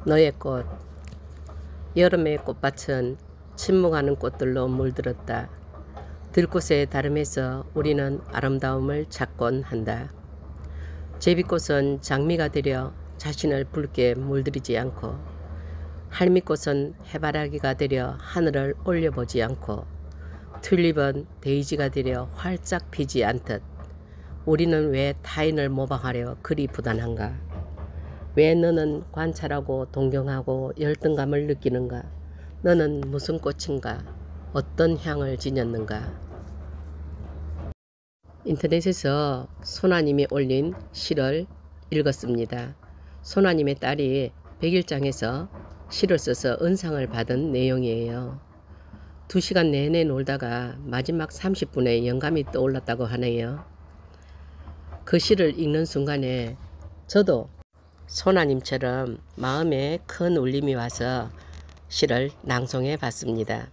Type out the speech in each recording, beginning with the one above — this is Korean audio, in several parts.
너의 꽃. 여름의 꽃밭은 침묵하는 꽃들로 물들었다. 들꽃의 다름에서 우리는 아름다움을 찾곤 한다. 제비꽃은 장미가 되려 자신을 붉게 물들이지 않고, 할미꽃은 해바라기가 되려 하늘을 올려보지 않고, 튤립은 데이지가 되려 활짝 피지 않듯 우리는 왜 타인을 모방하려 그리 부단한가? 왜 너는 관찰하고 동경하고 열등감을 느끼는가? 너는 무슨 꽃인가? 어떤 향을 지녔는가? 인터넷에서 소나님이 올린 시를 읽었습니다. 소나님의 딸이 백일장에서 시를 써서 은상을 받은 내용이에요. 2시간 내내 놀다가 마지막 30분에 영감이 떠올랐다고 하네요. 그 시를 읽는 순간에 저도 소나님처럼 마음에 큰 울림이 와서 시를 낭송해 봤습니다.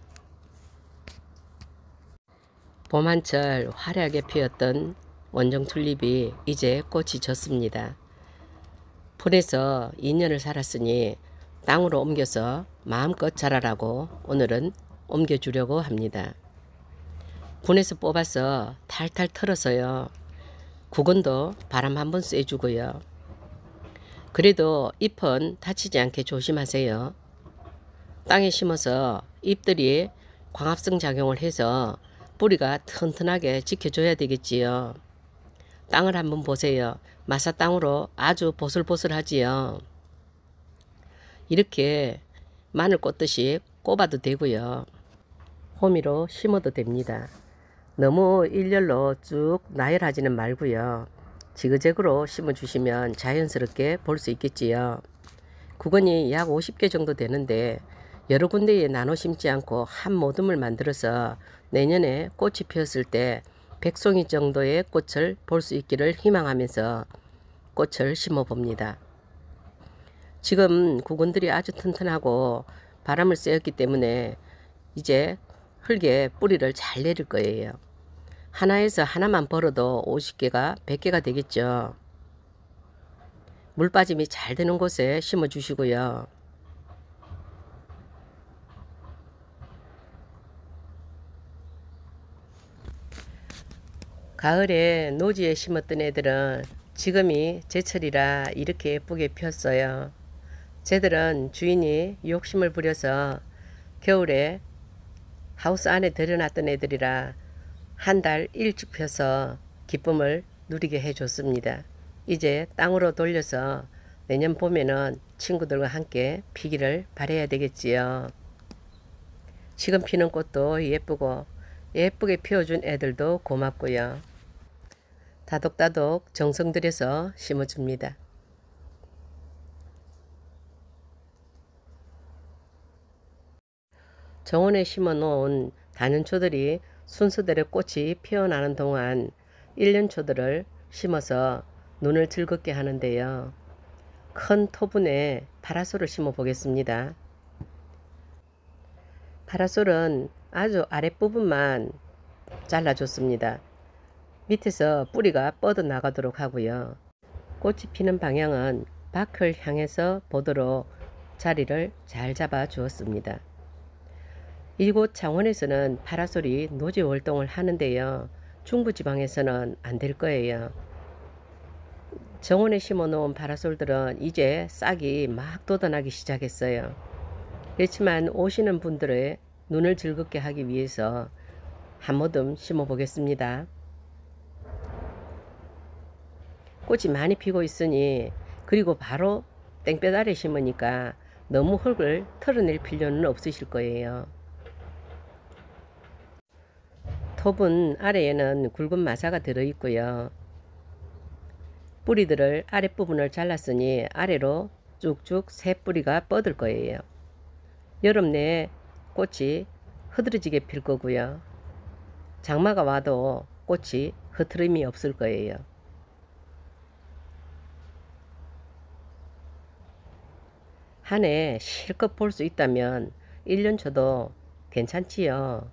봄 한철 화려하게 피었던 원정 튤립이 이제 꽃이 졌습니다. 풀에서 2년을 살았으니 땅으로 옮겨서 마음껏 자라라고 오늘은 옮겨주려고 합니다. 분에서 뽑아서 탈탈 털어서요. 구근도 바람 한번 쐬주고요. 그래도 잎은 다치지 않게 조심하세요. 땅에 심어서 잎들이 광합성 작용을 해서 뿌리가 튼튼하게 지켜줘야 되겠지요. 땅을 한번 보세요. 마사 땅으로 아주 보슬보슬하지요. 이렇게 마늘 꽂듯이 꼽아도 되고요. 호미로 심어도 됩니다. 너무 일렬로 쭉 나열하지는 말고요. 지그재그로 심어주시면 자연스럽게 볼 수 있겠지요. 구근이 약 50개 정도 되는데 여러 군데에 나눠 심지 않고 한 모듬을 만들어서 내년에 꽃이 피었을 때 100송이 정도의 꽃을 볼 수 있기를 희망하면서 꽃을 심어 봅니다. 지금 구근들이 아주 튼튼하고 바람을 쐬었기 때문에 이제 흙에 뿌리를 잘 내릴 거예요. 하나에서 하나만 벌어도 50개가 100개가 되겠죠. 물 빠짐이 잘 되는 곳에 심어 주시고요. 가을에 노지에 심었던 애들은 지금이 제철이라 이렇게 예쁘게 폈어요. 쟤들은 주인이 욕심을 부려서 겨울에 하우스 안에 들여놨던 애들이라 한 달 일찍 펴서 기쁨을 누리게 해줬습니다. 이제 땅으로 돌려서 내년 봄에는 친구들과 함께 피기를 바라야 되겠지요. 지금 피는 꽃도 예쁘고 예쁘게 피워준 애들도 고맙고요. 다독다독 정성 들여서 심어줍니다. 정원에 심어놓은 단연초들이 순서대로 꽃이 피어나는 동안 1년초들을 심어서 눈을 즐겁게 하는데요. 큰 토분에 파라솔을 심어 보겠습니다. 파라솔은 아주 아랫부분만 잘라줬습니다. 밑에서 뿌리가 뻗어 나가도록 하고요. 꽃이 피는 방향은 밖을 향해서 보도록 자리를 잘 잡아 주었습니다. 이곳 창원에서는 파라솔이 노지 활동을 하는데요. 중부지방에서는 안 될 거예요. 정원에 심어 놓은 파라솔들은 이제 싹이 막 돋아나기 시작했어요. 그렇지만 오시는 분들의 눈을 즐겁게 하기 위해서 한 모듬 심어 보겠습니다. 꽃이 많이 피고 있으니 그리고 바로 땡볕 아래 심으니까 너무 흙을 털어낼 필요는 없으실 거예요. 톱은 아래에는 굵은 마사가 들어있고요. 뿌리들을 아랫부분을 잘랐으니 아래로 쭉쭉 새 뿌리가 뻗을 거예요. 여름 내에 꽃이 흐드러지게 필 거고요. 장마가 와도 꽃이 흐트름이 없을 거예요. 한 해 실컷 볼 수 있다면 1년 쳐도 괜찮지요.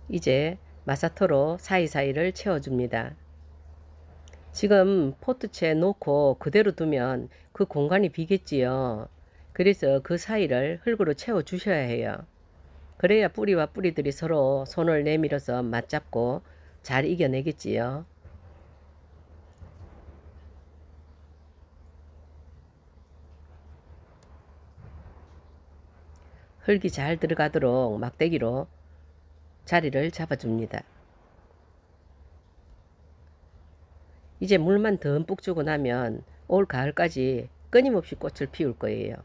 이제 마사토로 사이사이를 채워줍니다. 지금 포트채 놓고 그대로 두면 그 공간이 비겠지요. 그래서 그 사이를 흙으로 채워주셔야 해요. 그래야 뿌리와 뿌리들이 서로 손을 내밀어서 맞잡고 잘 이겨내겠지요. 흙이 잘 들어가도록 막대기로 자리를 잡아줍니다. 이제 물만 듬뿍 주고 나면 올 가을까지 끊임없이 꽃을 피울 거예요.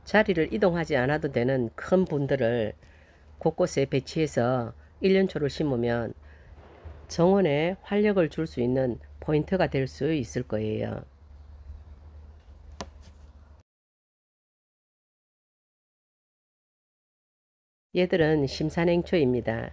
자리를 이동하지 않아도 되는 큰 분들을 곳곳에 배치해서 1년초를 심으면 정원에 활력을 줄 수 있는 포인트가 될 수 있을 거예요. 얘들은 심산행초입니다.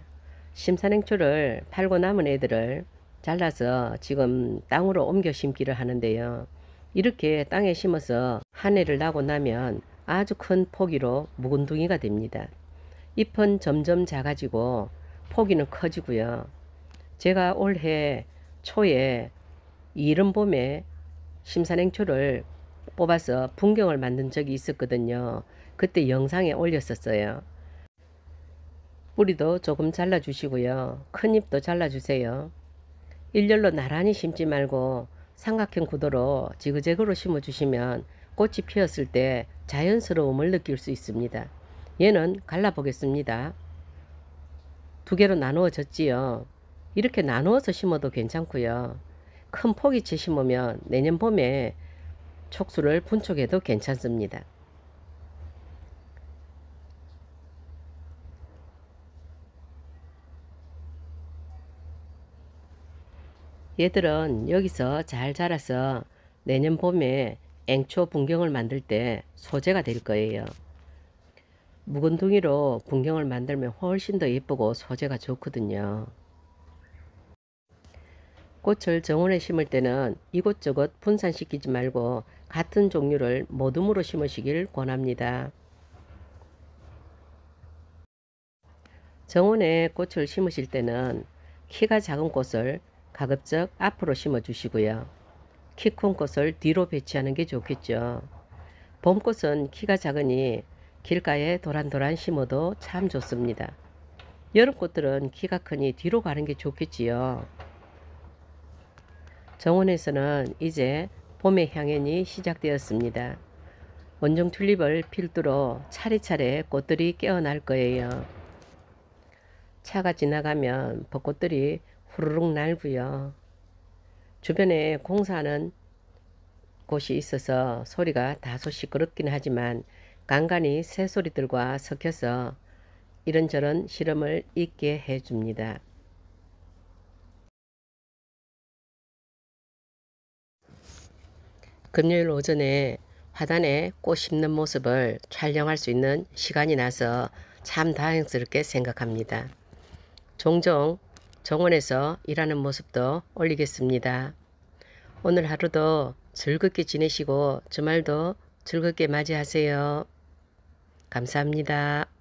심산행초를 팔고 남은 애들을 잘라서 지금 땅으로 옮겨 심기를 하는데요. 이렇게 땅에 심어서 한 해를 나고 나면 아주 큰 포기로 묵은둥이가 됩니다. 잎은 점점 작아지고 포기는 커지고요. 제가 올해 초에 이른 봄에 심산행초를 뽑아서 분경을 만든 적이 있었거든요. 그때 영상에 올렸었어요. 뿌리도 조금 잘라주시고요. 큰 잎도 잘라주세요. 일렬로 나란히 심지 말고 삼각형 구도로 지그재그로 심어주시면 꽃이 피었을 때 자연스러움을 느낄 수 있습니다. 얘는 갈라보겠습니다. 두 개로 나누어졌지요. 이렇게 나누어서 심어도 괜찮고요. 큰 포기채 심으면 내년 봄에 촉수를 분촉해도 괜찮습니다. 얘들은 여기서 잘 자라서 내년 봄에 앵초 분경을 만들 때 소재가 될 거예요. 묵은둥이로 분경을 만들면 훨씬 더 예쁘고 소재가 좋거든요. 꽃을 정원에 심을 때는 이곳저곳 분산시키지 말고 같은 종류를 모둠으로 심으시길 권합니다. 정원에 꽃을 심으실 때는 키가 작은 꽃을 가급적 앞으로 심어 주시고요. 키 큰 꽃을 뒤로 배치하는 게 좋겠죠. 봄꽃은 키가 작으니 길가에 도란도란 심어도 참 좋습니다. 여름꽃들은 키가 크니 뒤로 가는 게 좋겠지요. 정원에서는 이제 봄의 향연이 시작되었습니다. 원종 튤립을 필두로 차례차례 꽃들이 깨어날 거예요. 차가 지나가면 벚꽃들이 후루룩 날고요. 주변에 공사하는 곳이 있어서 소리가 다소 시끄럽긴 하지만 간간히 새소리들과 섞여서 이런저런 시름을 잊게 해줍니다. 금요일 오전에 화단에 꽃 심는 모습을 촬영할 수 있는 시간이 나서 참 다행스럽게 생각합니다. 종종 정원에서 일하는 모습도 올리겠습니다. 오늘 하루도 즐겁게 지내시고 주말도 즐겁게 맞이하세요. 감사합니다.